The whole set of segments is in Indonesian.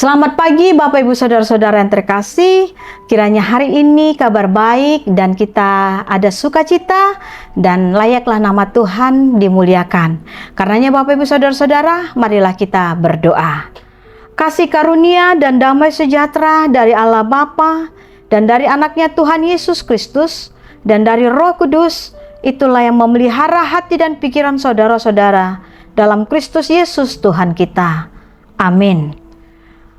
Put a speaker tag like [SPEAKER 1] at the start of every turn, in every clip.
[SPEAKER 1] Selamat pagi Bapak Ibu Saudara-saudara yang terkasih. Kiranya hari ini kabar baik dan kita ada sukacita dan layaklah nama Tuhan dimuliakan. Karenanya Bapak Ibu Saudara-saudara, marilah kita berdoa. Kasih karunia dan damai sejahtera dari Allah Bapa dan dari anaknya Tuhan Yesus Kristus dan dari Roh Kudus, itulah yang memelihara hati dan pikiran saudara-saudara dalam Kristus Yesus Tuhan kita. Amin.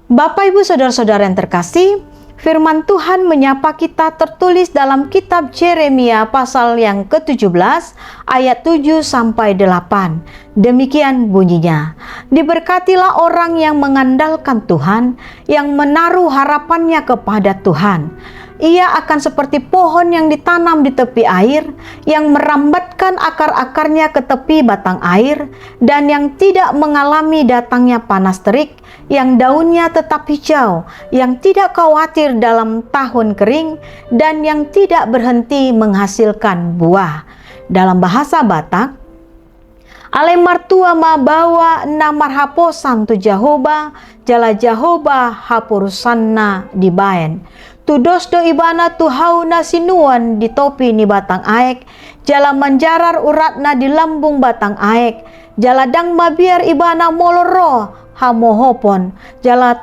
[SPEAKER 1] Bapak Ibu Saudara-saudara yang terkasih, firman Tuhan menyapa kita tertulis dalam kitab Yeremia pasal yang ke-17 ayat 7 sampai 8. Demikian bunyinya. Diberkatilah orang yang mengandalkan Tuhan, yang menaruh harapannya kepada Tuhan. Ia akan seperti pohon yang ditanam di tepi air, yang merambatkan akar-akarnya ke tepi batang air, dan yang tidak mengalami datangnya panas terik, yang daunnya tetap hijau, yang tidak khawatir dalam tahun kering, dan yang tidak berhenti menghasilkan buah. Dalam bahasa Batak, Ale martua mabawa na marhaposan tu Jahoba, jala Jahoba hapurusanna dibaen. Tudos do ibana tu hauna sinuan di topi ni batang aek, jala manjarar uratna di lambung batang aek, jala dang mabiar ibana moloro hamohopon, jala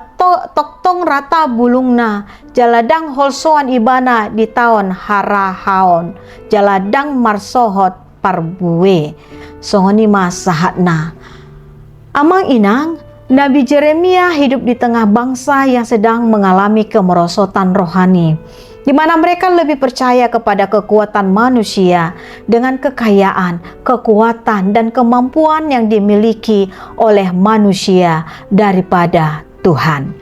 [SPEAKER 1] toktong rata bulungna, jala dang holsoan ibana di taon harahaon, jala dang marsohot parbuwe. Songoni masahatna. Amang inang, Nabi Yeremia hidup di tengah bangsa yang sedang mengalami kemerosotan rohani, di mana mereka lebih percaya kepada kekuatan manusia dengan kekayaan, kekuatan, dan kemampuan yang dimiliki oleh manusia daripada Tuhan.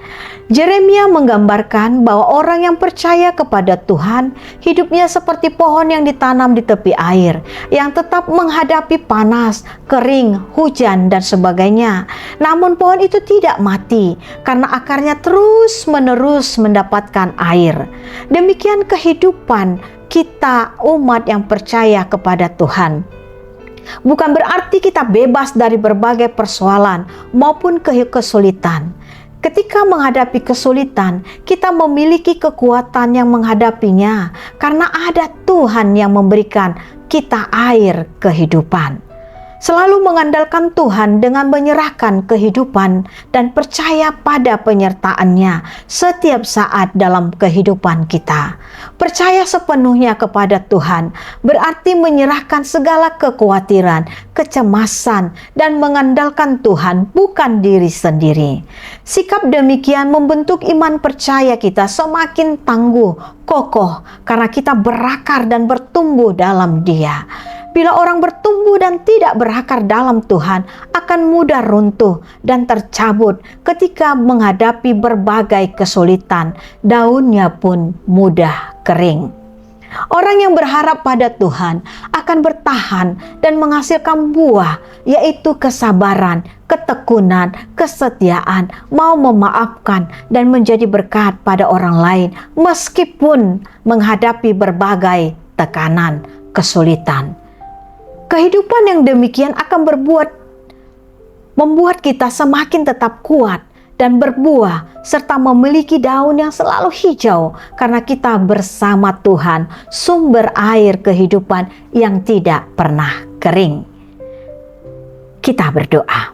[SPEAKER 1] Yeremia menggambarkan bahwa orang yang percaya kepada Tuhan, hidupnya seperti pohon yang ditanam di tepi air, yang tetap menghadapi panas, kering, hujan, dan sebagainya. Namun pohon itu tidak mati, karena akarnya terus-menerus mendapatkan air. Demikian kehidupan kita umat yang percaya kepada Tuhan. Bukan berarti kita bebas dari berbagai persoalan maupun kesulitan. Ketika menghadapi kesulitan, kita memiliki kekuatan yang menghadapinya karena ada Tuhan yang memberikan kita air kehidupan. Selalu mengandalkan Tuhan dengan menyerahkan kehidupan dan percaya pada penyertaan-Nya setiap saat dalam kehidupan kita. Percaya sepenuhnya kepada Tuhan berarti menyerahkan segala kekhawatiran, kecemasan, dan mengandalkan Tuhan, bukan diri sendiri. Sikap demikian membentuk iman percaya kita semakin tangguh, kokoh, karena kita berakar dan bertumbuh dalam Dia. Bila orang bertumbuh dan tidak berakar dalam Tuhan, akan mudah runtuh dan tercabut ketika menghadapi berbagai kesulitan. Daunnya pun mudah kering. Orang yang berharap pada Tuhan akan bertahan dan menghasilkan buah, yaitu kesabaran, ketekunan, kesetiaan, mau memaafkan, dan menjadi berkat pada orang lain meskipun menghadapi berbagai tekanan, kesulitan. Kehidupan yang demikian akan membuat kita semakin tetap kuat dan berbuah serta memiliki daun yang selalu hijau karena kita bersama Tuhan, sumber air kehidupan yang tidak pernah kering. Kita berdoa.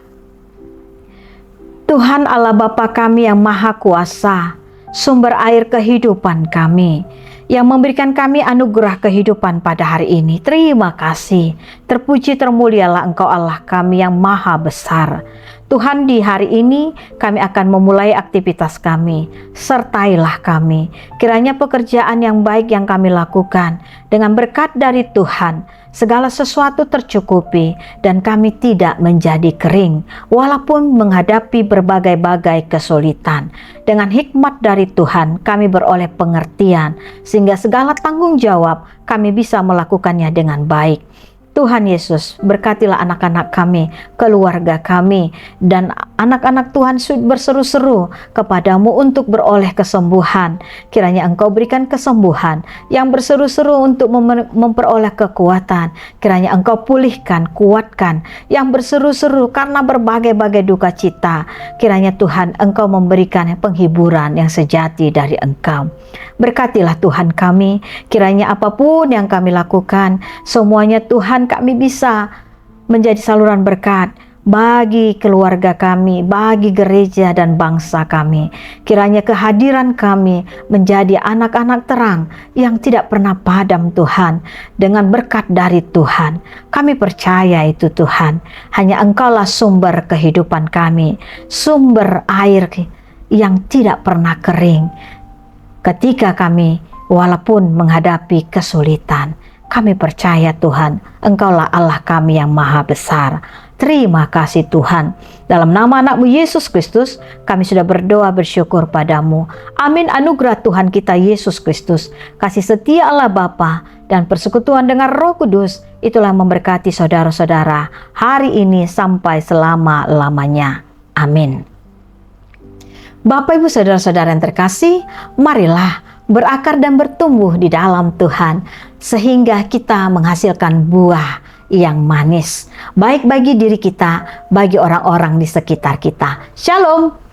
[SPEAKER 1] Tuhan Allah Bapa kami yang Maha Kuasa, sumber air kehidupan kami, yang memberikan kami anugerah kehidupan pada hari ini. Terima kasih. Terpuji termulialah Engkau Allah kami yang maha besar. Tuhan, di hari ini kami akan memulai aktivitas kami. Sertailah kami. Kiranya pekerjaan yang baik yang kami lakukan dengan berkat dari Tuhan, segala sesuatu tercukupi dan kami tidak menjadi kering walaupun menghadapi berbagai-bagai kesulitan. Dengan hikmat dari Tuhan kami beroleh pengertian sehingga segala tanggung jawab kami bisa melakukannya dengan baik. Tuhan Yesus, berkatilah anak-anak kami, keluarga kami, dan anak-anak Tuhan berseru-seru kepadamu untuk beroleh kesembuhan. Kiranya Engkau berikan kesembuhan. Yang berseru-seru untuk memperoleh kekuatan, kiranya Engkau pulihkan, kuatkan. Yang berseru-seru karena berbagai-bagai duka cita, kiranya Tuhan Engkau memberikan penghiburan yang sejati dari Engkau. Berkatilah Tuhan kami, kiranya apapun yang kami lakukan, semuanya Tuhan kami bisa menjadi saluran berkat bagi keluarga kami, bagi gereja dan bangsa kami. Kiranya kehadiran kami menjadi anak-anak terang yang tidak pernah padam Tuhan, dengan berkat dari Tuhan. Kami percaya itu Tuhan, hanya Engkaulah sumber kehidupan kami, sumber air yang tidak pernah kering. Ketika kami walaupun menghadapi kesulitan, kami percaya Tuhan, Engkaulah Allah kami yang maha besar. Terima kasih Tuhan. Dalam nama anak-Mu Yesus Kristus, kami sudah berdoa bersyukur padamu. Amin. Anugerah Tuhan kita Yesus Kristus, kasih setia Allah Bapa, dan persekutuan dengan Roh Kudus, itulah memberkati saudara-saudara hari ini sampai selama-lamanya. Amin. Bapak Ibu saudara-saudara yang terkasih, marilah berakar dan bertumbuh di dalam Tuhan, sehingga kita menghasilkan buah yang manis, baik bagi diri kita, bagi orang-orang di sekitar kita. Shalom.